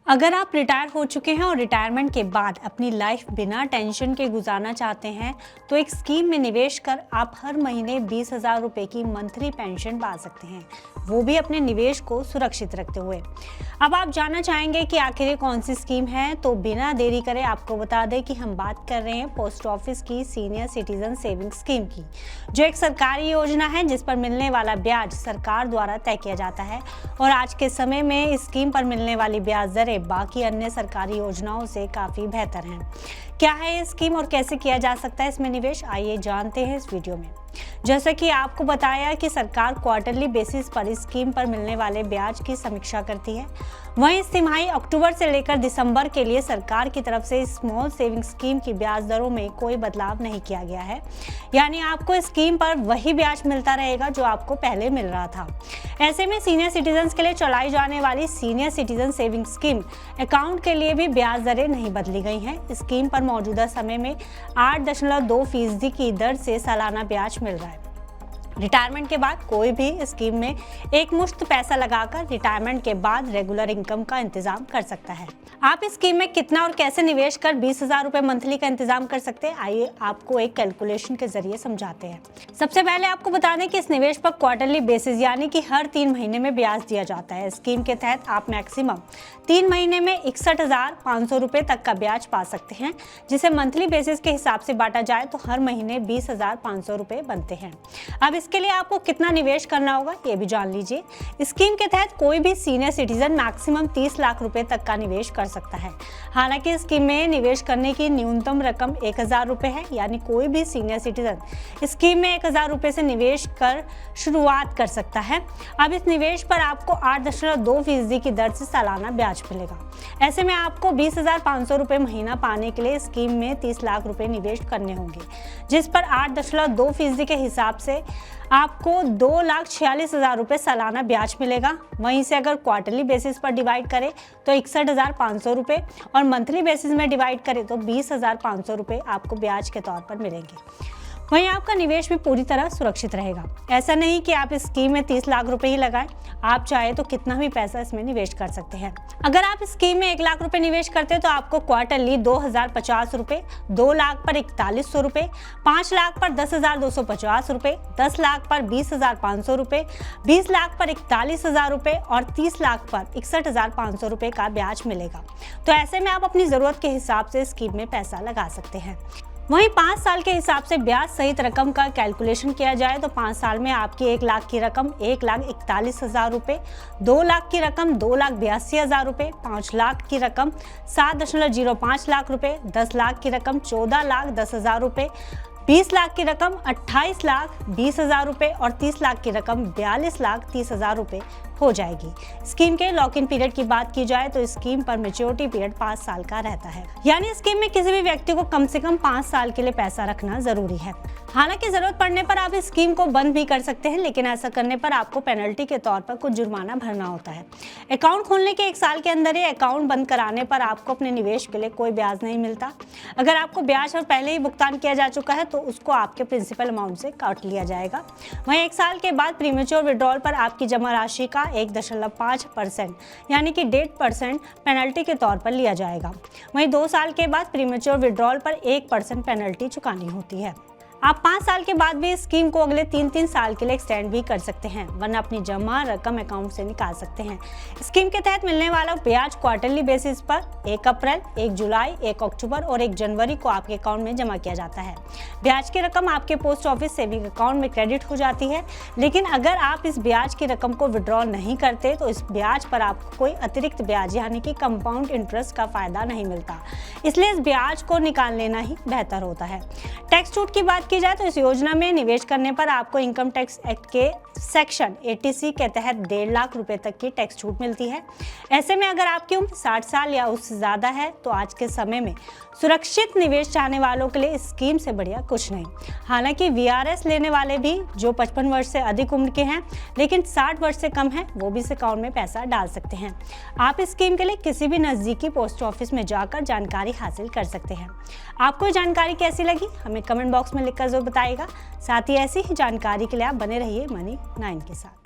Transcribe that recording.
अगर आप रिटायर हो चुके हैं और रिटायरमेंट के बाद अपनी लाइफ बिना टेंशन के गुजारना चाहते हैं तो एक स्कीम में निवेश कर आप हर महीने 20,000 रुपये की मंथली पेंशन पा सकते हैं, वो भी अपने निवेश को सुरक्षित रखते हुए। अब आप जानना चाहेंगे कि आखिर ये कौन सी स्कीम है, तो बिना देरी करे आपको बता दें कि हम बात कर रहे हैं पोस्ट ऑफिस की सीनियर सिटीजन सेविंग स्कीम की, जो एक सरकारी योजना है जिस पर मिलने वाला ब्याज सरकार द्वारा तय किया जाता है। और आज के समय में इस स्कीम पर मिलने वाली ब्याज दरें बाकी अन्य सरकारी योजनाओं से काफी बेहतर हैं। क्या है ये स्कीम और कैसे किया जा सकता है इसमें निवेश, आइए जानते हैं इस वीडियो में। जैसा कि आपको बताया कि सरकार क्वार्टरली बेसिस पर इस स्कीम पर मिलने वाले ब्याज की समीक्षा करती है। वहीं इस तिमाही अक्टूबर से लेकर दिसंबर के लिए सरकार की तरफ से स्मॉल सेविंग स्कीम की ब्याज दरों में कोई बदलाव नहीं किया गया है, यानी आपको इस स्कीम पर वही ब्याज मिलता रहेगा जो आपको पहले मिल रहा था। ऐसे में सीनियर सिटीजन के लिए चलाई जाने वाली senior citizen saving scheme account के लिए भी ब्याज दरें नहीं बदली गई हैं। स्कीम पर मौजूदा समय में 8.2% की दर से सालाना ब्याज मिल रहा है। रिटायरमेंट के बाद कोई भी स्कीम में एक मुश्त पैसा लगाकर रिटायरमेंट के बाद रेगुलर इनकम का इंतजाम कर सकता है। आप इस स्कीम में कितना और कैसे निवेश कर 20,000 रुपये मंथली का इंतजाम कर सकते हैं, आइए आपको एक कैलकुलेशन के जरिए समझाते हैं। सबसे पहले आपको बता दें कि इस निवेश पर क्वार्टरली बेसिस यानी कि हर 3 महीने में ब्याज दिया जाता है। स्कीम के तहत आप मैक्सिमम 3 महीने में 61,500 रुपये तक का ब्याज पा सकते हैं, जिसे मंथली बेसिस के हिसाब से बांटा जाए तो हर महीने 20,500 रुपये बनते हैं। अब इसके लिए आपको कितना निवेश करना होगा ये भी जान लीजिए। स्कीम के तहत कोई भी सीनियर सिटीजन मैक्सिमम 30 लाख रुपए तक का निवेश कर सकता है। हालांकि स्कीम में निवेश करने की न्यूनतम रकम 1,000 रुपये है, यानी कोई भी सीनियर सिटीजन स्कीम में 1,000 रुपये से निवेश कर शुरुआत कर सकता है। अब इस निवेश पर आपको 8.2% की दर से सालाना ब्याज मिलेगा। ऐसे में आपको 20,500 रुपये महीना पाने के लिए स्कीम में 30 लाख रुपए निवेश करने होंगे, जिस पर 8.2% के हिसाब से आपको 2,46,000 रुपये सालाना ब्याज मिलेगा। वहीं से अगर क्वार्टरली बेसिस पर डिवाइड करें तो 61,500 रुपये और मंथली बेसिस में डिवाइड करें तो 20,500 रुपये आपको ब्याज के तौर पर मिलेंगे। वहीं आपका निवेश भी पूरी तरह सुरक्षित रहेगा। ऐसा नहीं कि आप इस स्कीम में 30 लाख रुपए ही लगाएं, आप चाहे तो कितना भी पैसा इसमें निवेश कर सकते हैं। अगर आप इस स्कीम में 1 लाख रुपए निवेश करते हैं तो आपको क्वार्टरली 2,050 रुपये, 2 लाख पर 4,100 रुपये, 5 लाख पर 10,250 रुपये, 10 लाख पर 20,500 रुपये, 20 लाख पर 41,000 रुपये और 30 लाख पर 61,500 रुपये का ब्याज मिलेगा। तो ऐसे में आप अपनी जरूरत के हिसाब से स्कीम में पैसा लगा सकते हैं। वहीं 5 साल के हिसाब से ब्याज सहित रकम का कैलकुलेशन किया जाए तो 5 साल में आपकी 1 लाख की रकम 1,41,000 रुपये, 2 लाख की रकम 2,82,000 रुपये, 5 लाख की रकम 7.05 लाख रुपये, 10 लाख की रकम 14,10,000 रुपये, 20 लाख की रकम 28,20,000 रुपये और 30 लाख की रकम 42,30,000 रुपये हो जाएगी। स्कीम के लॉक इन पीरियड की बात की जाए तो स्कीम पर मैच्योरिटी पीरियड 5 साल का रहता है, यानी स्कीम में किसी भी व्यक्ति को कम से कम 5 साल के लिए पैसा रखना जरूरी है। हालांकि जरूरत पड़ने पर आप इस स्कीम को बंद भी कर सकते हैं, लेकिन ऐसा करने पर आपको पेनल्टी के तौर पर कुछ जुर्माना भरना होता है। अकाउंट खोलने के 1 साल के अंदर ही अकाउंट बंद कराने पर आपको अपने निवेश के लिए कोई ब्याज नहीं मिलता। अगर आपको ब्याज और पहले ही भुगतान किया जा चुका है तो उसको आपके प्रिंसिपल अमाउंट से काट लिया जाएगा। वहीं 1 साल के बाद प्रीमेच्योर विड्रॉल पर आपकी जमा राशि का 1.5% यानी कि 1.5% पेनल्टी के तौर पर लिया जाएगा। वहीं 2 साल के बाद प्रीमेच्योर विड्रॉल पर 1% पेनल्टी चुकानी होती है। आप 5 साल के बाद भी इस स्कीम को अगले 3 साल के लिए एक्सटेंड भी कर सकते हैं, वरना अपनी जमा रकम अकाउंट से निकाल सकते हैं। स्कीम के तहत मिलने वाला ब्याज क्वार्टरली बेसिस पर 1 अप्रैल, 1 जुलाई, 1 अक्टूबर और 1 जनवरी को आपके अकाउंट में जमा किया जाता है। ब्याज की रकम आपके पोस्ट ऑफिस सेविंग अकाउंट में क्रेडिट हो जाती है, लेकिन अगर आप इस ब्याज की रकम को विड्रॉ नहीं करते तो इस ब्याज पर आपको कोई अतिरिक्त ब्याज यानी कि कंपाउंड इंटरेस्ट का फायदा नहीं मिलता। इसलिए इस ब्याज को निकाल लेना ही बेहतर होता है। टैक्स छूट की बात की जाए तो इस योजना में निवेश करने पर आपको इनकम टैक्स एक्ट के सेक्शन 80C के तहत 1.5 लाख रुपए तक की टैक्स छूट मिलती है। ऐसे में अगर आपकी उम्र 60 साल या उससे ज़्यादा है तो आज के समय में सुरक्षित निवेश चाहने वालों के लिए इस स्कीम से बढ़िया कुछ नहीं। हालांकि VRS लेने वाले भी जो 55 वर्ष से अधिक उम्र के हैं लेकिन 60 वर्ष से कम हैं, वो भी इस अकाउंट में पैसा डाल सकते हैं। आप इस स्कीम के लिए किसी भी नज़दीकी पोस्ट ऑफिस में जाकर जानकारी हासिल कर सकते हैं। आपको जानकारी कैसी लगी हमें कमेंट बॉक्स में लिखकर जरूर बताइएगा। साथ ही ऐसी ही जानकारी के लिए आप बने रहिए मनी 9 के साथ।